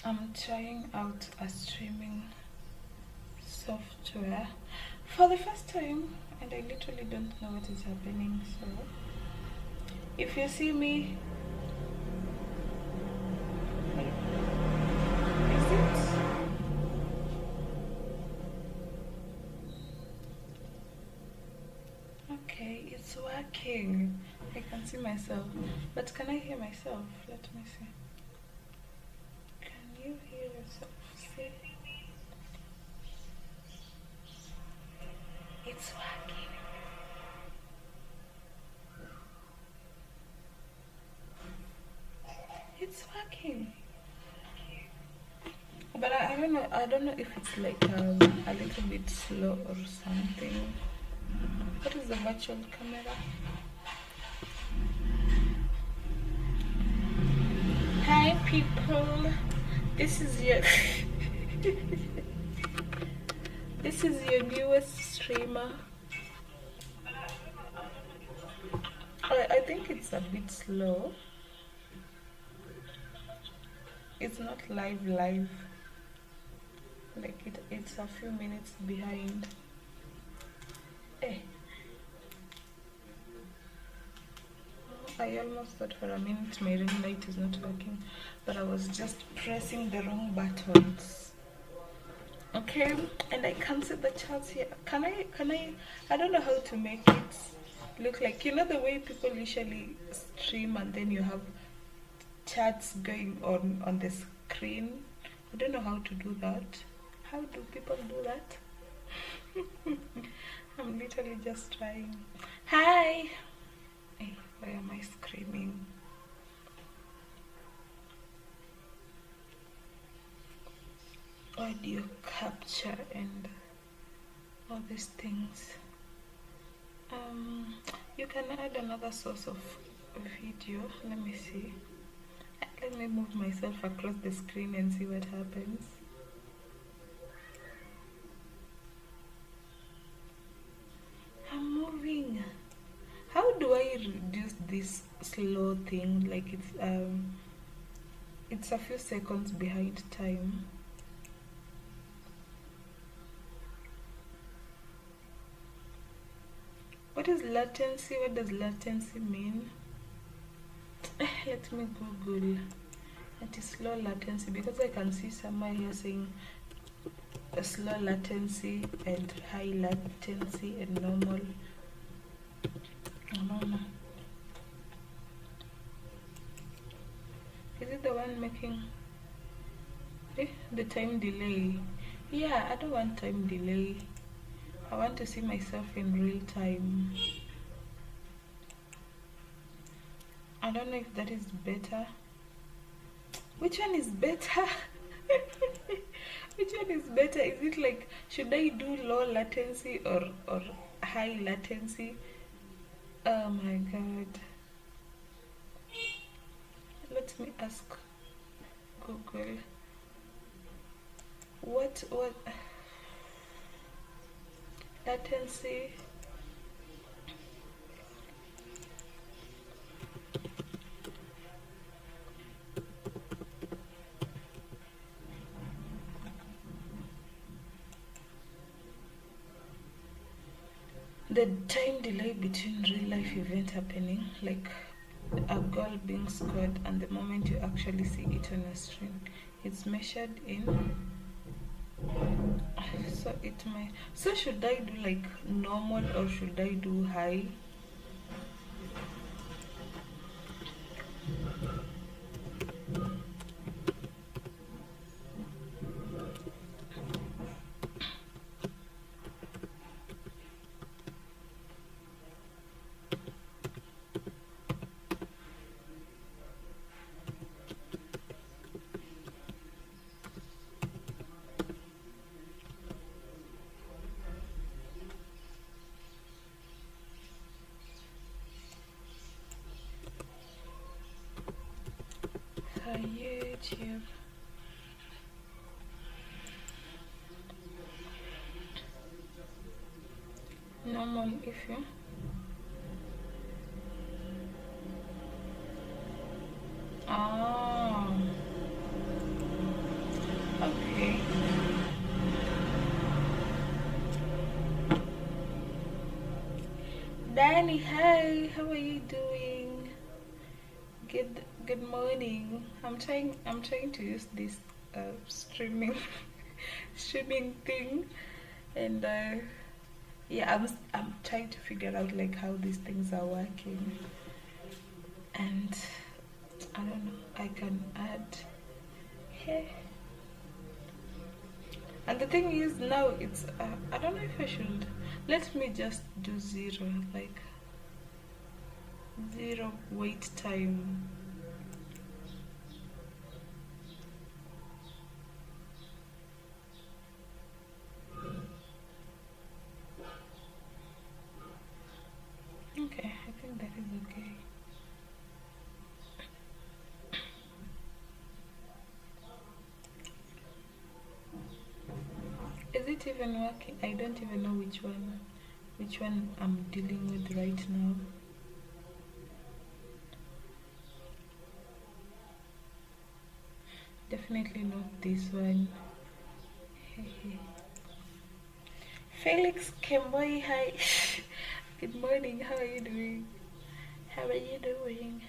I'm trying out a streaming software for the first time, and I literally don't know what is happening. So if you see me, is it? Okay, it's working. I can see myself, but can I hear myself? Let me see. Can you hear yourself? See? It's working. It's working. But I don't know. I don't know if it's like a little bit slow or something. What is the virtual camera? Hi people. This is your this is your newest streamer. I think it's a bit slow. It's not live. Like it's a few minutes behind. Eh. I almost thought for a minute my ring light is not working, but I was just pressing the wrong buttons. Okay, and I can't see the charts here. Can I don't know how to make it look like, you know, the way people usually stream and then you have charts going on the screen. I don't know how to do that. How do people do that? I'm literally just trying. Hi. Hey, why am I screaming? Audio capture and all these things. You can add another source of video. Let me see. Let me move myself across the screen and see what happens. I'm moving. How do I reduce this slow thing? Like it's a few seconds behind time. What is latency? What does latency mean? Let me Google. It is slow latency, because I can see somewhere here saying a slow latency and high latency and normal. Normal. Is it the one making the time delay? Yeah, I don't want time delay. I want to see myself in real time. I don't know if that is better. Which one is better? Which one is better? Is it like, should I do low latency or high latency? Oh my god. Let me ask Google. What latency? The time delay between real life event happening, like a goal being scored and the moment you actually see it on a screen, it's measured in. So it might. So should I do like normal or should I do high? YouTube. Normal if you. Oh. Okay. Danny, hi. How are you doing? Good morning. I'm trying to use this streaming streaming thing, and yeah, I'm trying to figure out like how these things are working, and I don't know. I can add here, and the thing is now it's I don't know if I should. Let me just do zero, like zero wait time. Okay, I think that is okay. Is it even working? I don't even know which one I'm dealing with right now. Definitely not this one. Felix Kemboy, hi. Good morning. How are you doing? How are you doing?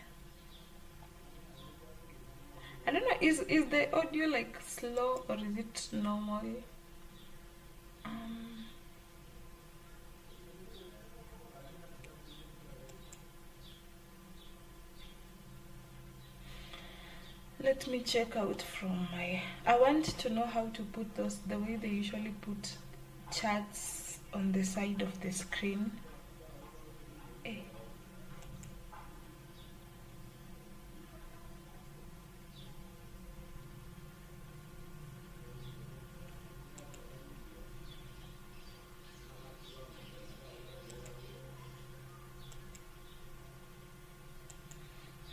I don't know. Is the audio like slow or is it normal? Um, Let me check out from my. I want to know how to put those the way they usually put charts on the side of the screen. Eh.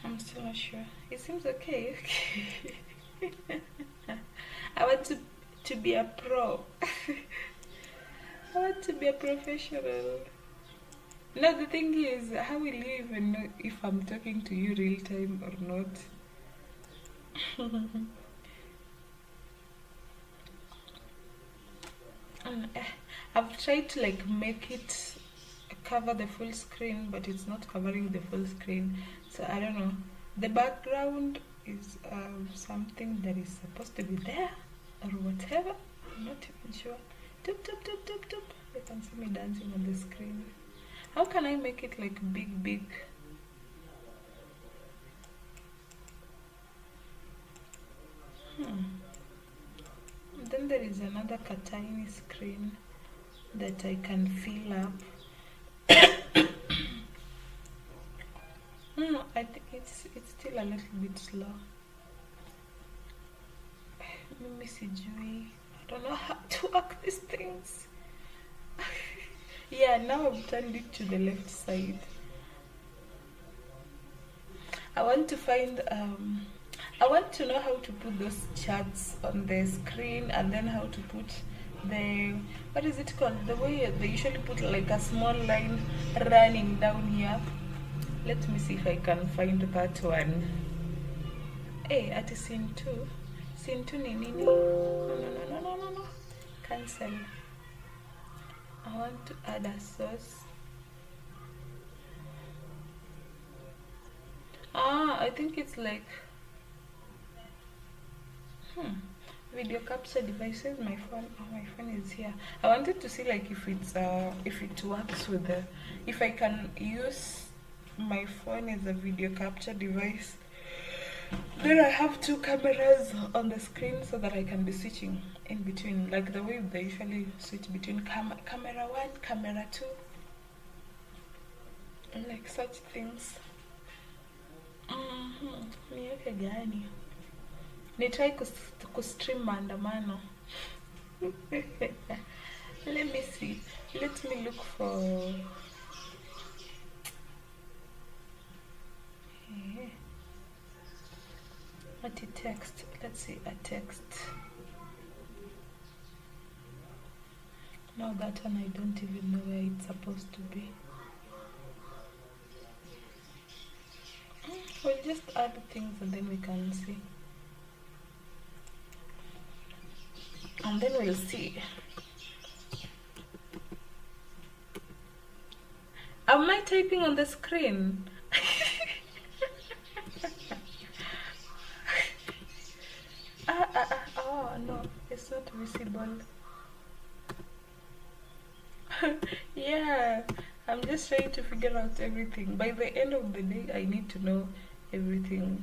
I'm still not sure. It seems okay. I want to be a pro. I want to be a professional. No, the thing is, how will you even know if I'm talking to you real time or not? I've tried to like make it cover the full screen, but it's not covering the full screen. So I don't know. The background is something that is supposed to be there or whatever. I'm not even sure. Doop, doop, doop, doop, doop. You can see me dancing on the screen. How can I make it like big, big? Hmm. Then there is another tiny screen that I can fill up. I think it's still a little bit slow. Mimi sijui. I don't know how to work these things. Yeah, now I've turned it to the left side. I want to find I want to know how to put those charts on the screen, and then how to put the, what is it called? The way they usually put like a small line running down here. Let me see if I can find that one. Hey, at scene 2. Scene 2 ni nini? No. Cancel. I want to add a source. I think it's like video capture devices. My phone is here. I wanted to see like if it works with the, if I can use my phone as a video capture device. Then I have two cameras on the screen so that I can be switching in between, like the way they usually switch between camera 1, camera 2, and like such things. Niweke gani? Nitry kustream maandamano. Let me see. Let me look for. What a text. Let's see a text. No, that one I don't even know where it's supposed to be. We'll just add things and then we can see. and then we'll see. Am I typing on the screen? Oh no, it's not visible. Yeah, I'm just trying to figure out everything. By the end of the day, I need to know everything.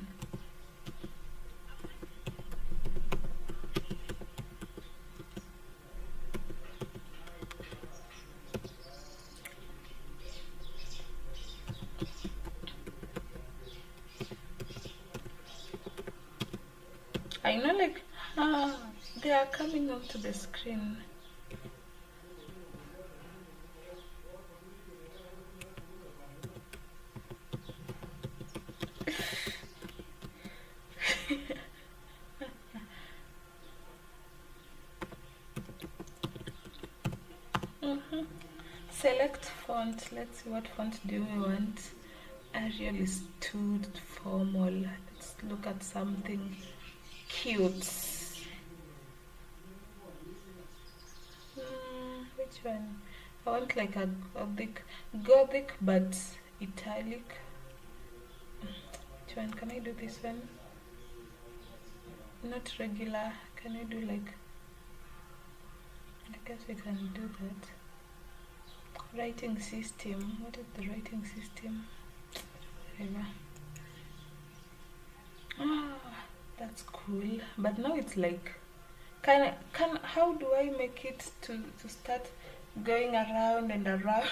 I know, like, they are coming onto the screen. Select font. Let's see, what font do we want? Arial is too formal. Let's look at something cute. Which one? I want like a gothic but italic. Which one? Can I do this one? Not regular. Can I do like, I guess we can do that. Writing system. What is the writing system? Whatever. That's cool. But now it's like, how do I make it to start going around and around?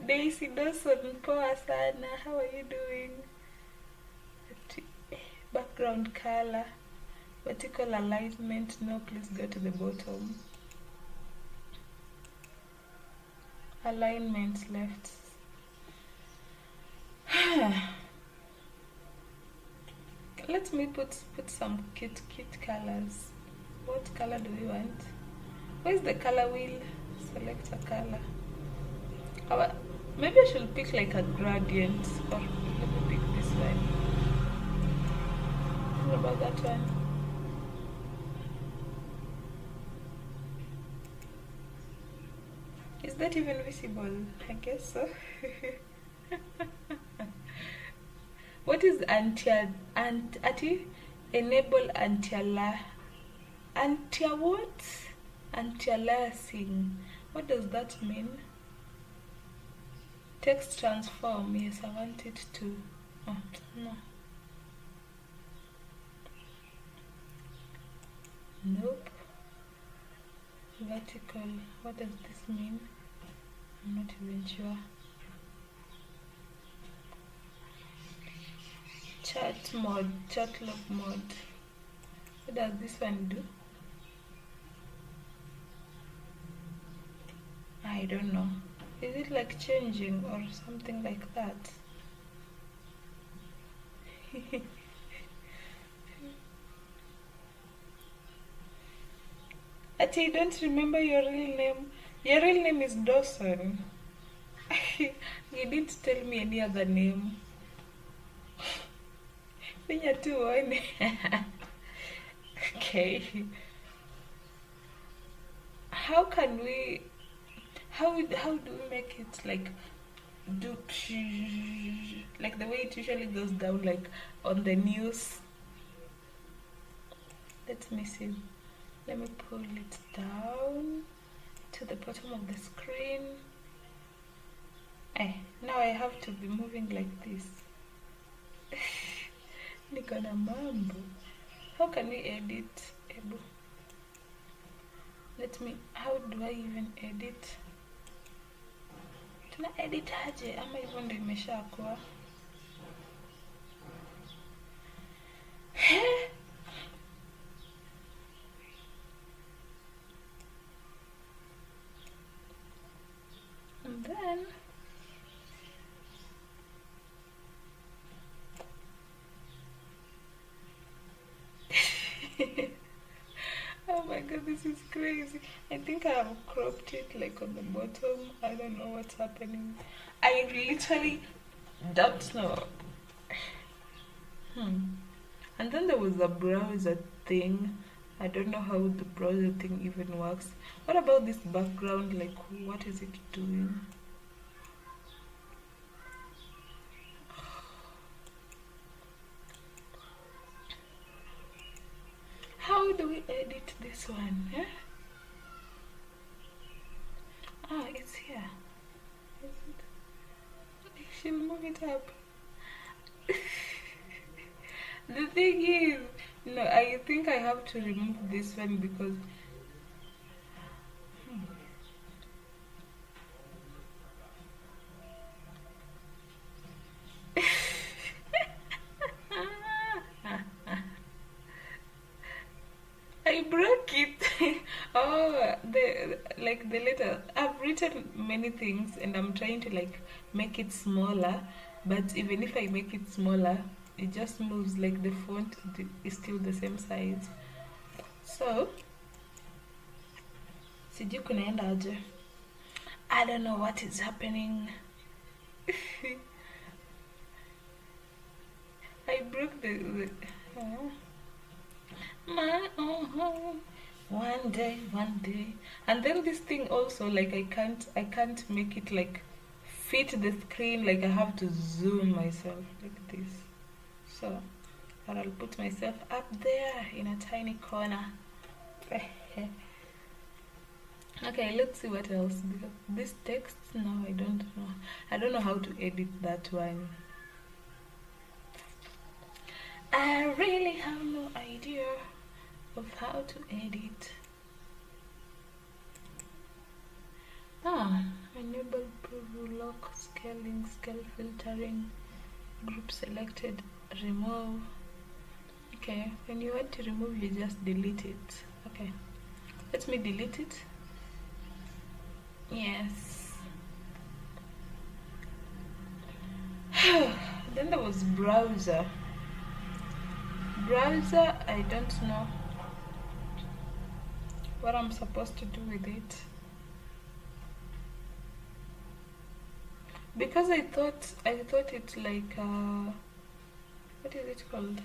Daisy Dawson, poa sana. How are you doing? Background color, vertical alignment. No, please go to the bottom. Alignment left. Let me put some cute colors. What color do we want? Where's the color wheel? Select a color. Maybe I should pick like a gradient, or let me pick this one. What about that one? Is that even visible? I guess so. What is enable anti-aliasing? What does that mean? Text transform. Yes, I want it to. Oh no. Nope. Vertical. What does this mean? I'm not even sure. Chat mode, chat log mode. What does this one do? I don't know. Is it like changing or something like that? I don't remember your real name. Your real name is Dawson. You didn't tell me any other name. Okay. How do we make it like do like the way it usually goes down, like on the news? Let me see. Let me pull it down to the bottom of the screen. Now I have to be moving like this. Niko na mambo. How can we edit? How do I even edit? Tuna edit aje ama hivyo ndio imeshakuwa? And then oh my god, this is crazy. I think I have cropped it like on the bottom. I don't know what's happening. I literally don't know. And then there was a browser thing. I don't know how the browser thing even works. What about this background? Like, what is it doing? How do we edit this one? Eh? Ah, it's here. Is it? I should move it up. The thing is, no, I think I have to remove this one because I broke it. Oh, the letter. I've written many things and I'm trying to like make it smaller, but even if I make it smaller, it just moves like the font is still the same size. So, sijui kunaenda aje. I don't know what is happening. I broke the one day, and then this thing also, like, I can't make it like fit the screen. Like, I have to zoom myself like this. So, but I'll put myself up there in a tiny corner. Okay, let's see what else, because this text, no, I don't know how to edit that one. I really have no idea of how to edit. Enable preview, lock, scaling, scale filtering, group selected, remove. Okay, when you want to remove, you just delete it. Okay, let me delete it. Yes. Then there was browser. Browser, I don't know what I'm supposed to do with it, because I thought it's like what is it called?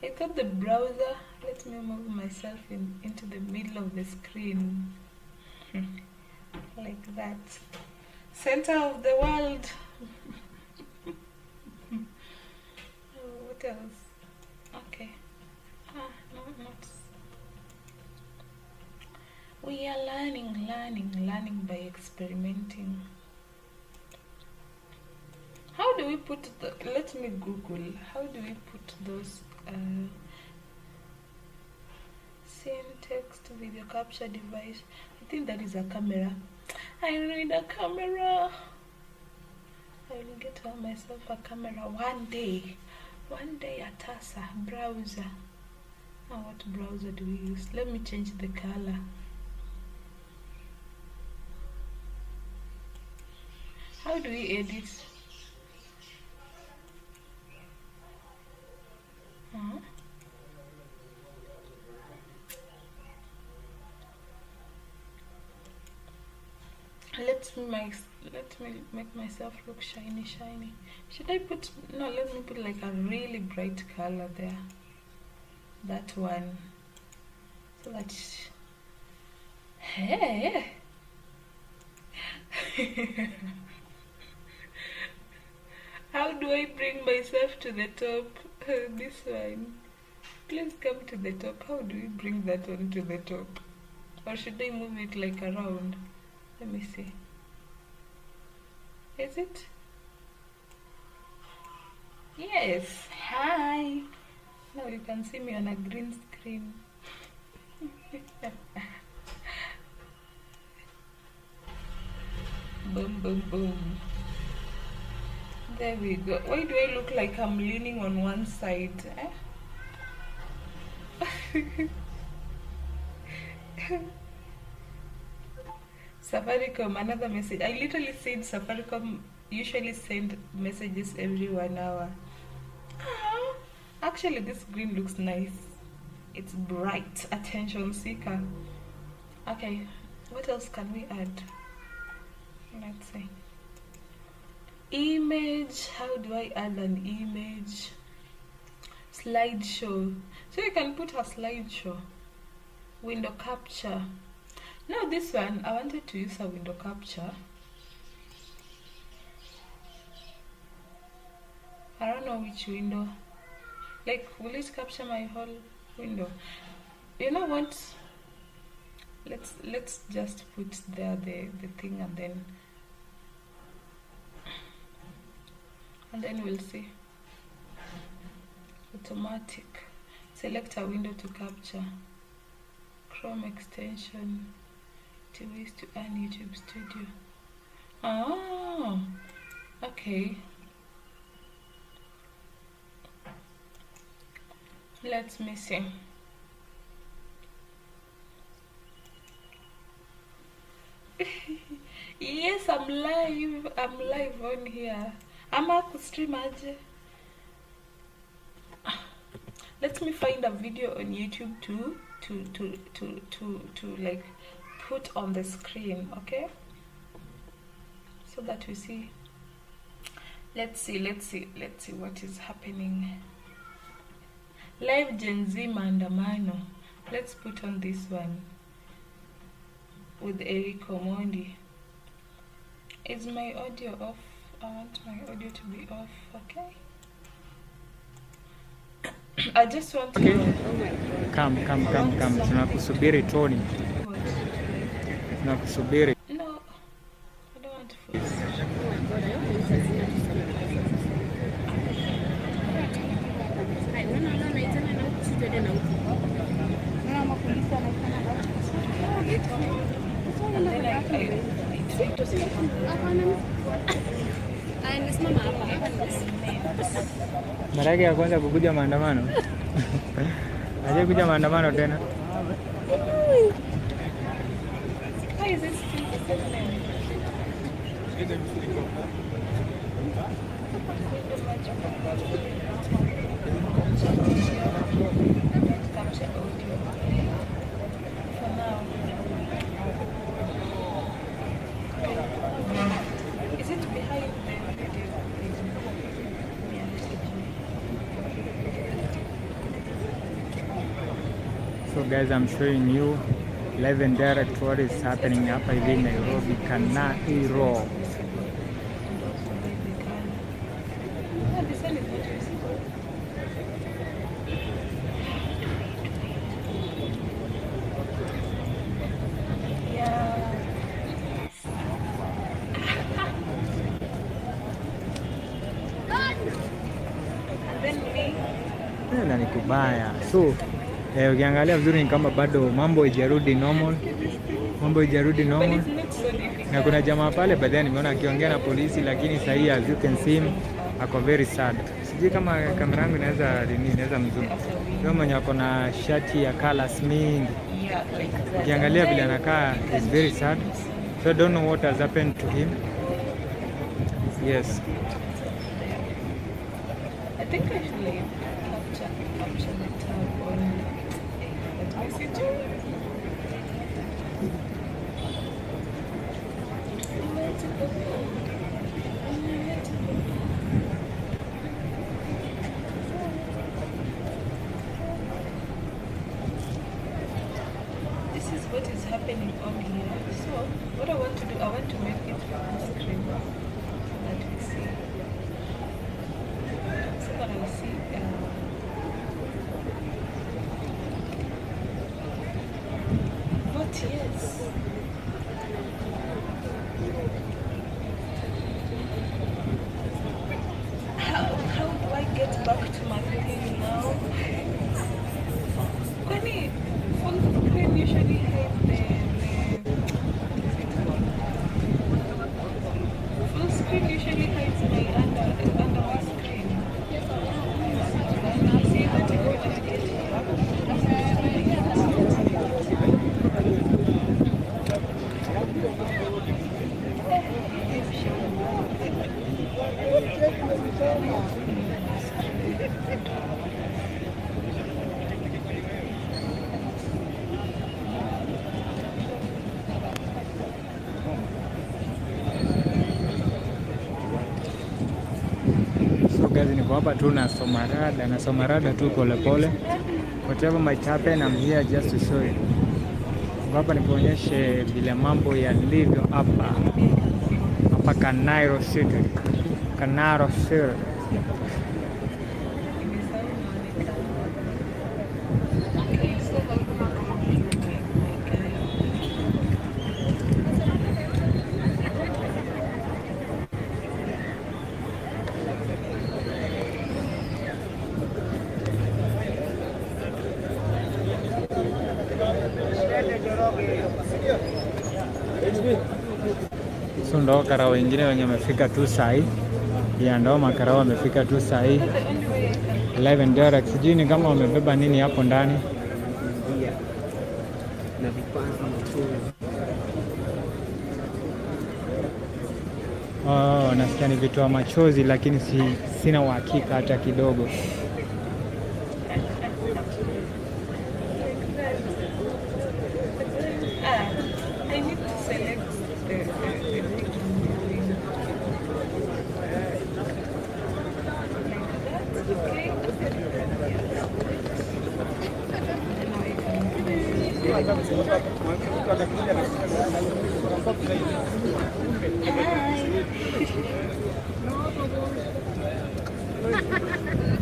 I thought the browser. Let me move myself into the middle of the screen. Like that. Center of the world. What else? Okay. No, not. We are learning by experimenting. How do we put the, let me Google, how do we put those scene, text, video capture device? I think that is a camera. I need a camera. I will get myself a camera one day. One day at Tasa. Browser. Now what browser do we use? Let me change the color. How do we edit? Let me make myself look shiny. Should I put, no, let me put like a really bright color there. That one. So that, hey. How do I bring myself to the top? This one. Please come to the top. How do we bring that one to the top? Or should I move it like around? Let me see. Is it? Yes. Hi. Now you can see me on a green screen. Boom. There we go. Why do I look like I'm leaning on one side? Safaricom, another message. I literally said Safaricom usually send messages every 1 hour. Actually, this green looks nice. It's bright. Attention seeker. Okay, what else can we add? Let's see. Image. How do I add an image? Slideshow. So you can put a slideshow. window capture. Now this one, I wanted to use a window capture. I don't know which window. Like, will it capture my whole window? You know what? Let's just put there the thing, and then we'll see. Automatic. Select a window to capture. Chrome extension. 2 ways to earn YouTube Studio. Oh, okay. Let me see. Yes, I'm live. I'm live on here. I'm a stream aje. Let me find a video on YouTube to like put on the screen, okay? So that we see. Let's see what is happening. Live Gen Z maandamano. Let's put on this one with Eric Omondi. Is my audio off? I want my audio to be off, okay? I just want to... Okay. Come. Tunakusubiri Tony. Tunakusubiri. No, I don't want to force. Mara yake ya kwanza kukuja maandamano. Aje kuja maandamano tena. Why is this still happening? Capture audio for now. Is it behind the video? So guys, I'm showing you live and direct what is happening hapa hivi Nairobi Kanairo. Na ni kubaya. So ukiangalia vizuri ni kama bado mambo haijarudi normal. Na kuna jamaa pale baadaye nimeona akiongea na polisi, lakini sasa hii as you can see him ako very sad. Sijui kama kamera yangu inaweza mzuri. Yeye mwenye ako na shati ya colors mingi. Ukiangalia vile anakaa is very sad. So I don't know what has happened to him. Yes. I think I should like capture the tab on that message. This is what is happening on here. So what I want to do, I want to make it on screen so that we see. So that I see. But yes. How do I get back to my thing now? Kwani full screen usually hides full screen usually hides my under my screen. See that when I get So guys, niko hapa tu nasoma rada tu pole. Whatever might happen, I'm here just to show you. hapa nikuonyeshe vile mambo yalivyo hapa Kanairo City. Kanairo City. So ndo karao wengine wenye wamefika tu sahi ya ndo makarao wamefika tu sahi live and direct. Sijui ni kama wamebeba nini hapo ndani. Oh, nasikia ni vitoa machozi lakini sina uhakika hata kidogo.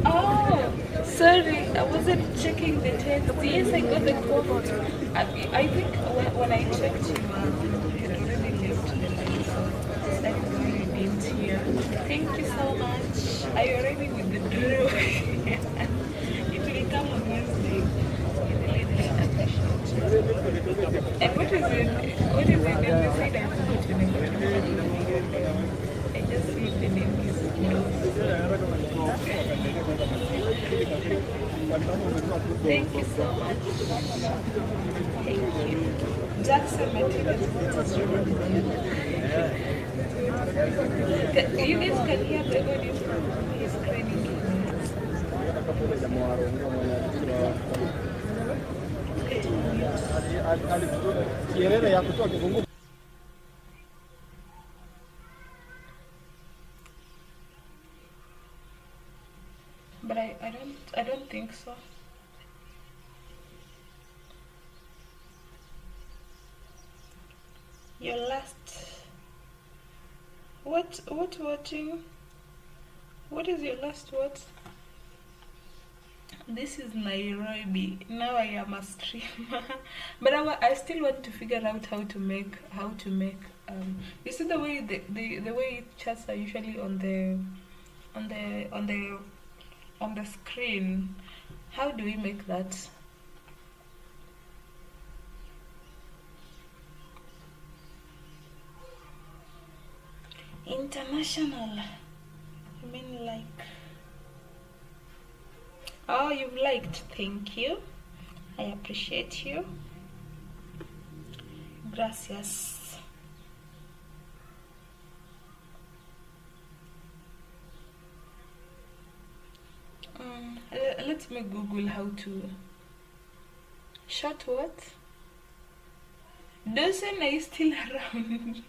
Oh, sorry, I wasn't checking the text. Yes, I got the call. I think when I checked you, had already left the line, so that is why you didn't hear. Thank you so much. I already withdrew. It will come on Wednesday. And what is it? What is it? They said I put your name. I just see the name is Thank you so much. Thank you. Jackson Martinez. You guys can hear the audio from his screening. But I don't think so. Your last what watching? What is your last what? This is Nairobi. Now I am a streamer, but I still want to figure out how to make you see the way the way chats are usually on the screen. How do we make that? International. I mean, like, oh, you've liked. Thank you. I appreciate you. Gracias. Let me Google how to short what? Dawson, are you still around?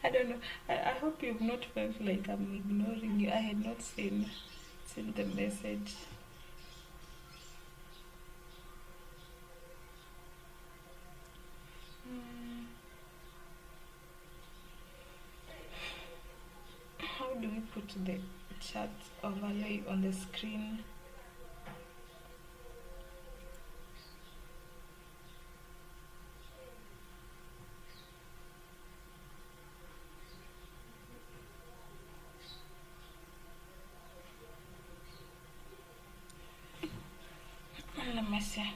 I don't know. I hope you've not felt like I'm ignoring you. I had not seen the message. How do we put the chat overlay on the screen? Let me see.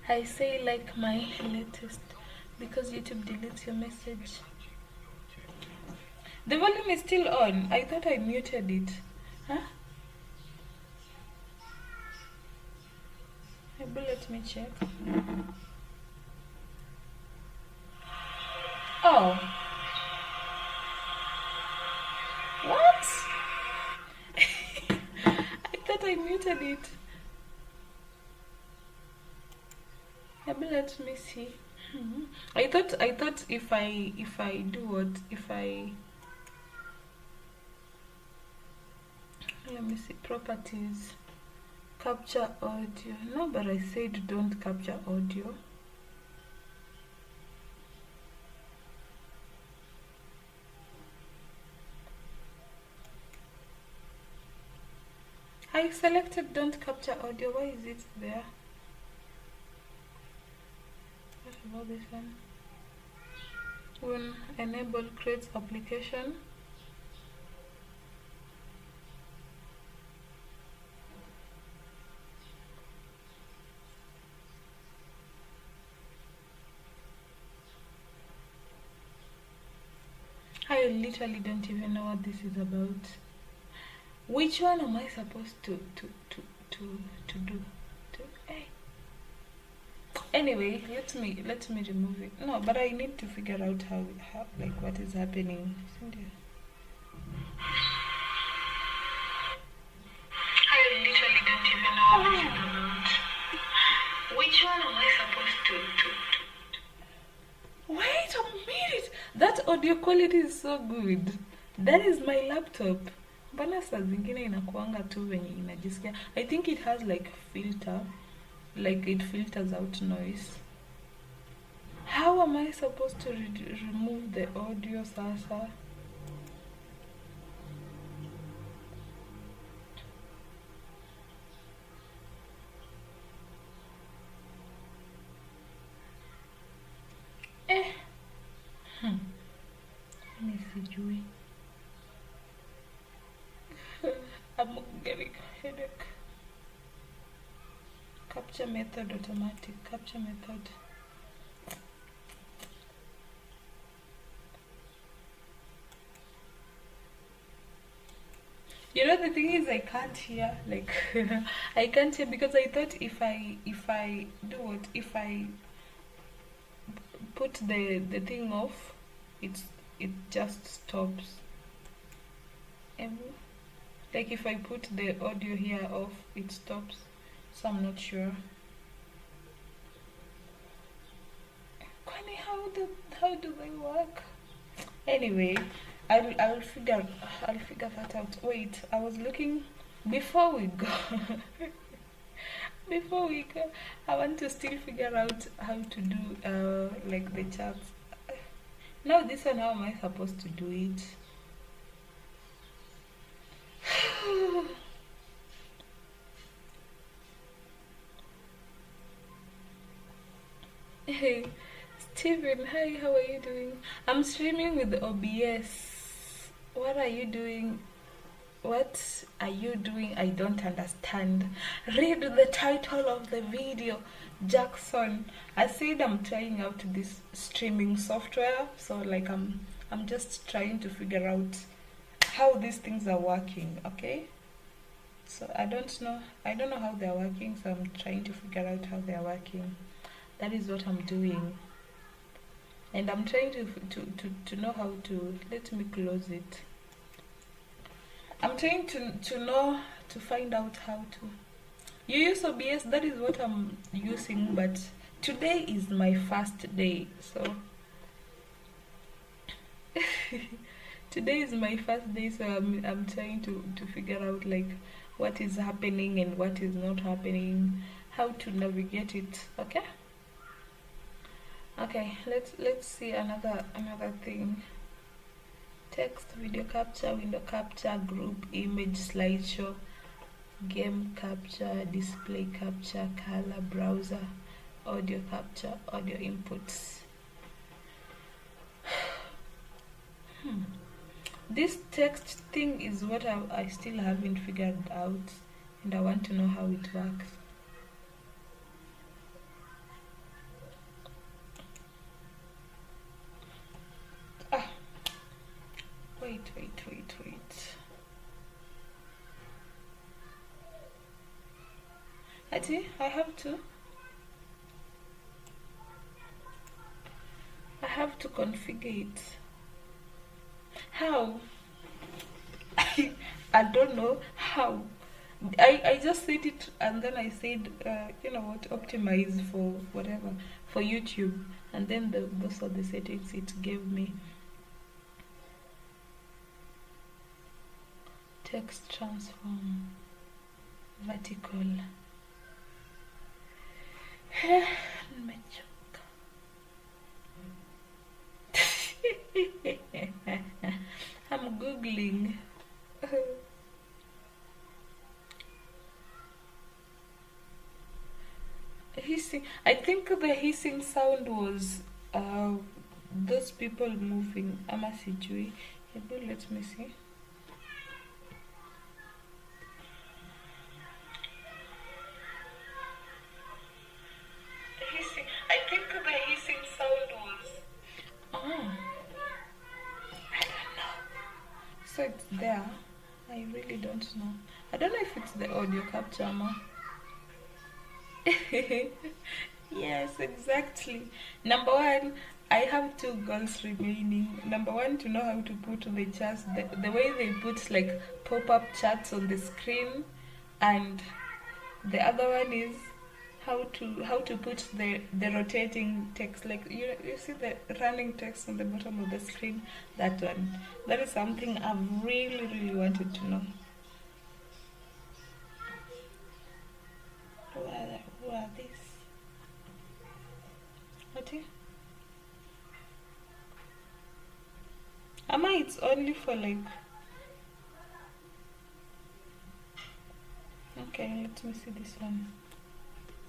I say like my latest because YouTube deletes your message. The volume is still on. I thought I muted it. Huh? Maybe let me check. Oh, what? I thought I muted it. Maybe let me see. I thought if I do what, if I, let me see, properties, capture audio. No, but I said don't capture audio. I selected don't capture audio. Why is it there? What about this one? When enable creates application. I literally don't even know what this is about. Which one am I supposed to do? Hey. Anyway, let me remove it. No, but I need to figure out how like what is happening. I literally don't even know what this is about. Which one am I supposed to? Wait a minute! That audio quality is so good. That is my laptop. Mbona saa zingine inakuanga tu venye inajisikia. I think it has like filter. Like it filters out noise. How am I supposed to remove the audio sasa? Sijui. I'm getting a headache. Capture method, automatic capture method. You know, the thing is, I can't hear, like I can't hear because I thought if I do what, if I put the thing off, it just stops. Like if I put the audio here off, it stops. So I'm not sure. Kwani, how do they work? Anyway, I'll figure that out. Wait, I was looking before we go. Before we go, I want to still figure out how to do like the charts. Now this one, how am I supposed to do it? Hey, Steven, hi, how are you doing? I'm streaming with OBS. What are you doing? What are you doing? I don't understand. Read the title of the video, Jackson. I said I'm trying out this streaming software, so like I'm just trying to figure out how these things are working, okay? So I don't know how they're working, so I'm trying to figure out how they're working. That is what I'm doing. And I'm trying to know how to, let me close it. I'm trying to know, to find out how to. You use OBS, that is what I'm using, but today is my first day, so today is my first day, so I'm trying to figure out like what is happening and what is not happening, how to navigate it. Okay, let's see another thing. Text, video capture, window capture, group, image, slideshow, game capture, display capture, color, browser, audio capture, audio inputs. This text thing is what I still haven't figured out, and I want to know how it works. Wait. Ati, I have to. I have to configure it. How? I don't know how. I just said it and then I said, you know what, optimize for whatever, for YouTube. And then those are the settings it gave me. Text transform, vertical. Nimechoka. I'm googling. Hissing. I think the hissing sound was those people moving. Ama sijui. Maybe let me see. Hissing. I think the hissing sound was. Oh. I don't know. So it's there. I really don't know. I don't know if it's the audio capture, ma. Yes, exactly. Number one, I have two goals remaining. Number one, to know how to put the charts, the way they put like pop-up charts on the screen, and the other one is how to put the rotating text, like you see the running text on the bottom of the screen. That one, that is something I've really wanted to know. Who are these? Okay. Ama it's only for like. Okay, let me see this one.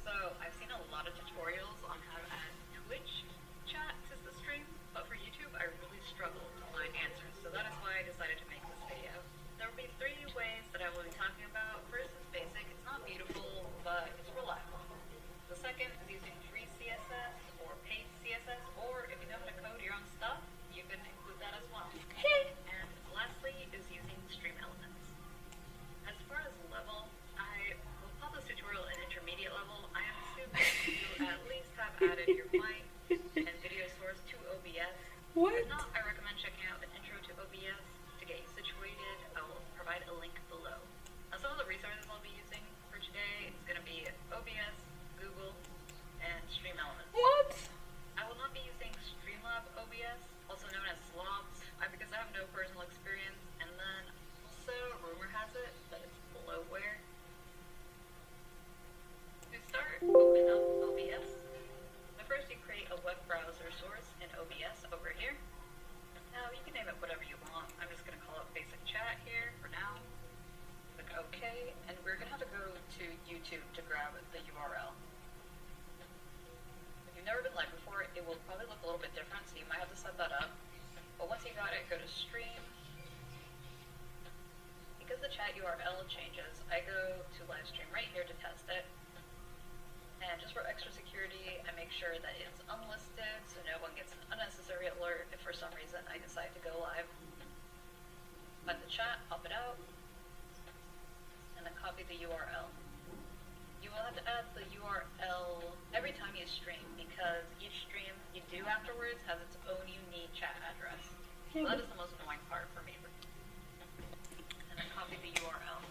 So I've seen a lot of tutorials on how to add Twitch chat to the stream, but for YouTube I really struggle to find answers. So that is why I decided to make this video. There will be 3 ways that I will be talking about. First is basic. It's not beautiful, but it's reliable. The second is using free CSS or paid CSS, or if you know how to code your own stuff, you can include that as well. And lastly is using Stream Elements. As far as level, I will call this tutorial an intermediate level. I am assuming you at least have added your mic and video source to OBS. What? If not, I recommend checking out an intro to OBS to get you situated. I will provide a link below. Now, some of the resources I'll be using for today is going to be OBS, Google, and Stream Elements. What? I will not be using Streamlab OBS, also known as Slobs, because I have no personal experience, and then also rumor has it that it's bloatware. To start, open up OBS. But first you create a web browser source in OBS over here. Now you can name it whatever you want. I'm just going to call it basic chat here for now. Click OK, and we're going to have to go to YouTube to grab the URL. If you've never been live before, it will probably look a little bit different, so you might have to set that up. But once you got it, go to Stream. Because the chat URL changes, I go to live stream right here to test it. And just for extra security, I make sure that it's unlisted so no one gets an unnecessary alert if for some reason I decide to go live. Find the chat, pop it out, and then copy the URL. You will have to add the URL every time you stream, because each stream you do afterwards has its own unique chat address. So that is the most annoying part for me. And then copy the URL.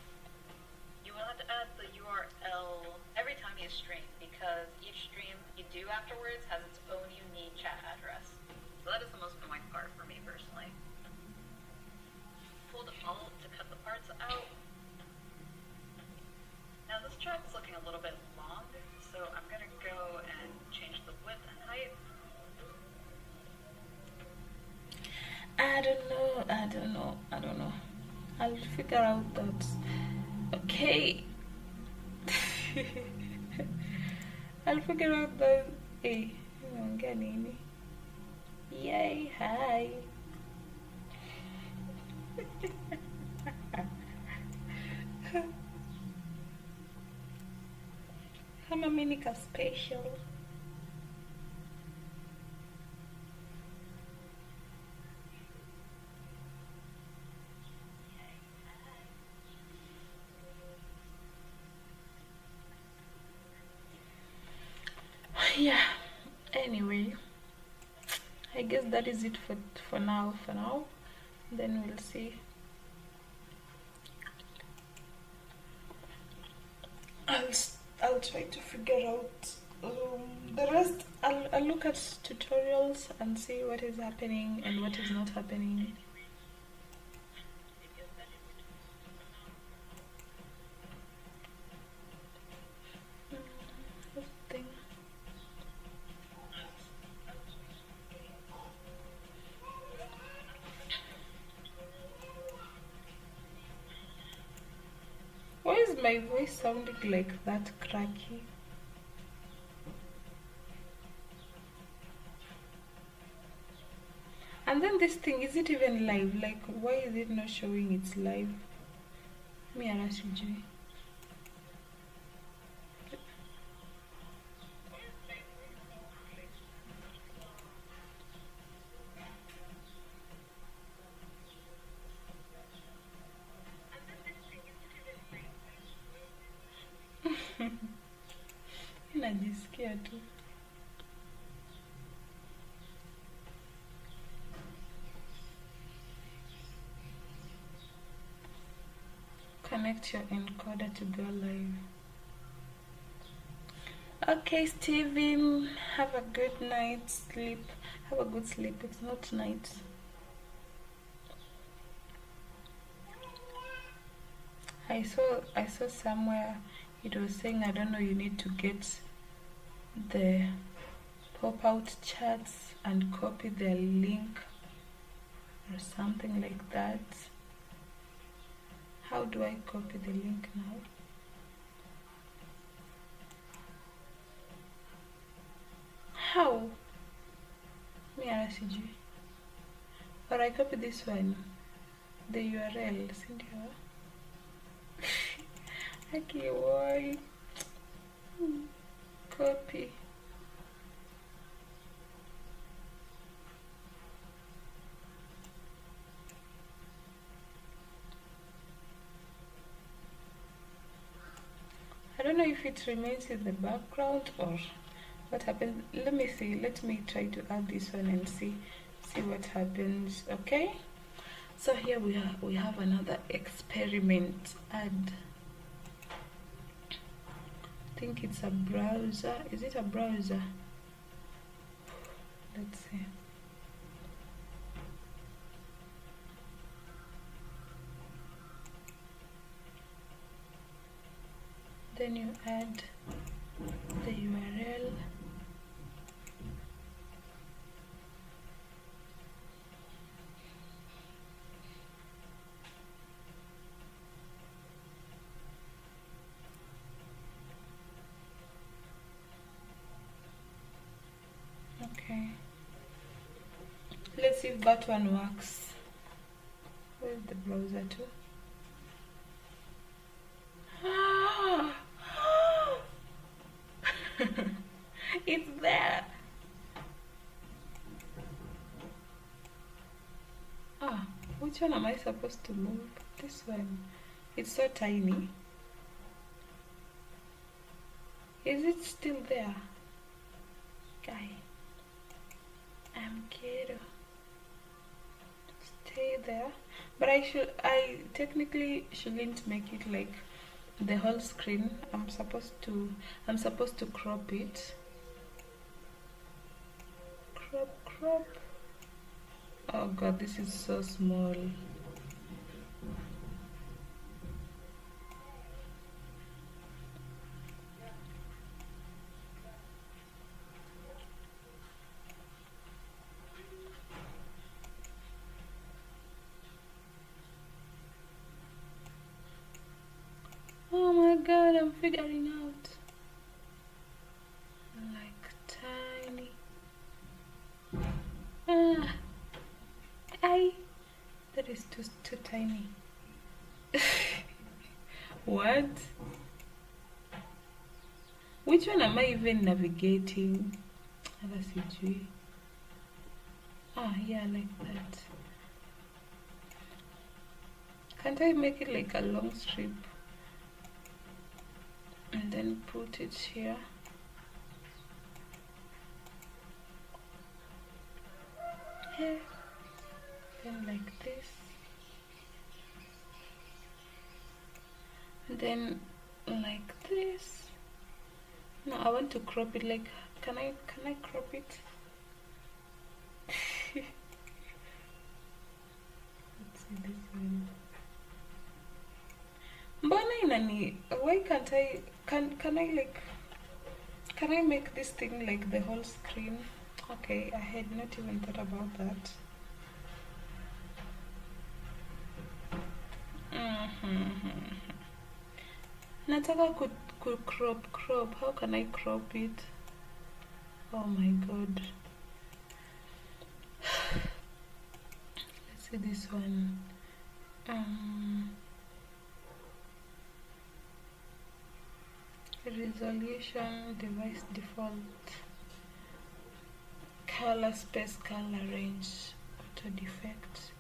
You will have to add the URL every time you stream, because each stream you do afterwards has its own unique chat address. So that is the most annoying part for me personally. Hold Alt to cut the parts out. Now this chat is looking a little bit long, so I'm going to go and change the width and height. I don't know. I'll figure out that. Okay. I'll figure out that. Hey, unaongea nini? Yay, hi. Kama mimi nika special. Yeah, anyway, I guess that is it for now. Then we'll see. I'll try to figure out the rest. I'll look at tutorials and see what is happening and what is not happening. Thing. Why is my voice sounding like that cracky? And then this thing, is it even live? Like, why is it not showing it's live? Me arasijui. Najisikia tu. Connect your encoder to go live. Okay, Steven, have a good night's sleep. Have a good sleep. It's not night. I saw somewhere it was saying, I don't know, you need to get the pop-out charts and copy their link or something like that. How do I copy the link now? How? Me arasijui. Or I copy this one, the URL, sindio? Okay, why? Copy. I don't know if it remains in the background or what happens. Let me see. Let me try to add this one and see what happens. Okay. So here we have another experiment. Add. I think it's a browser. Is it a browser? Let's see. Then you add the URL. Okay. Let's see if that one works. Where's the browser too? It's there. Which one am I supposed to move? This one. It's so tiny. Is it still there? Guy. I'm kiddo. Stay there. But I technically shouldn't make it like the whole screen. I'm supposed to crop it. Crop. Oh god, this is so small. Oh my god, I'm figuring out. Like tiny. That is too tiny. What? Which one am I even navigating? Yeah, like that. Can't I make it like a long strip and then put it here? then like this. No, I want to crop it. Like, can I crop it? Let's see this one. Mbona inani? Why can't I? Can I like? Can I make this thing like the whole screen? Okay, I had not even thought about that. Nataka crop. How can I crop it? Oh my god. Let's see this one. Resolution, device default, color space, color range, auto detect.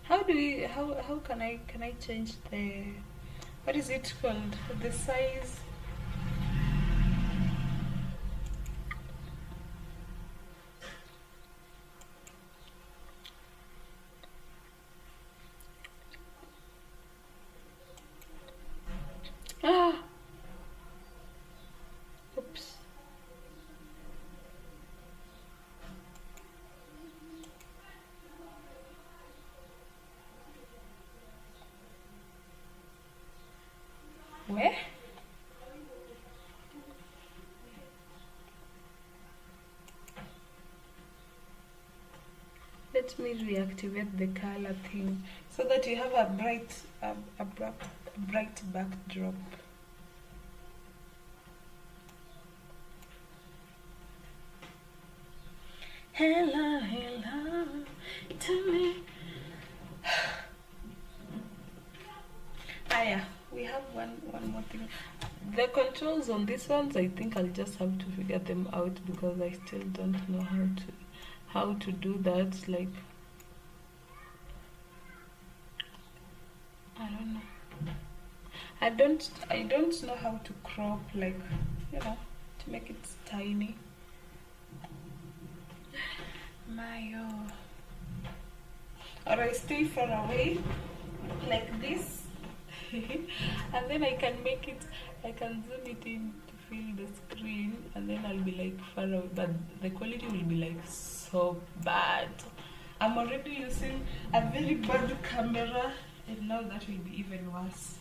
How can I change the, what is it called, the size? Oops. Where? Let me reactivate the color thing so that you have a bright backdrop. Hello to me. Yeah, we have one more thing. The controls on these ones, I think I'll just have to figure them out because I still don't know how to do that. Like, I don't know. I don't know how to crop, like, you know, to make it tiny. Or I stay far away like this. And then I can zoom it in to fill the screen, and then I'll be like far away, but the quality will be like so bad. I'm already using a very bad camera, and now that will be even worse.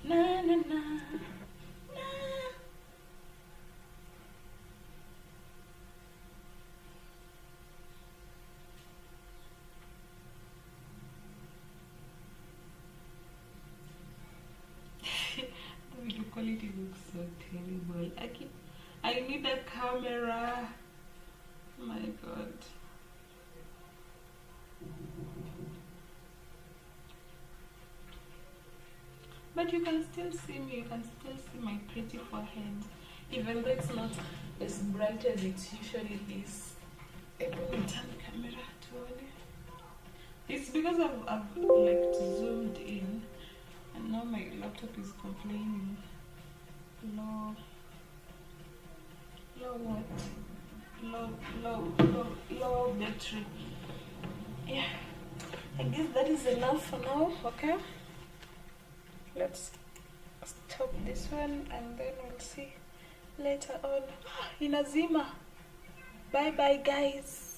Na na na. The video quality looks so terrible. I need a camera. Oh my god. But you can still see me. You can still see my pretty forehead, even though it's not as bright as it usually is. Let me turn the camera toward it. It's because I've like zoomed in, and now my laptop is complaining. Low battery. Yeah, I guess that is enough for now. Okay, let's stop this one and then we'll see later on. Inazima. Bye bye guys.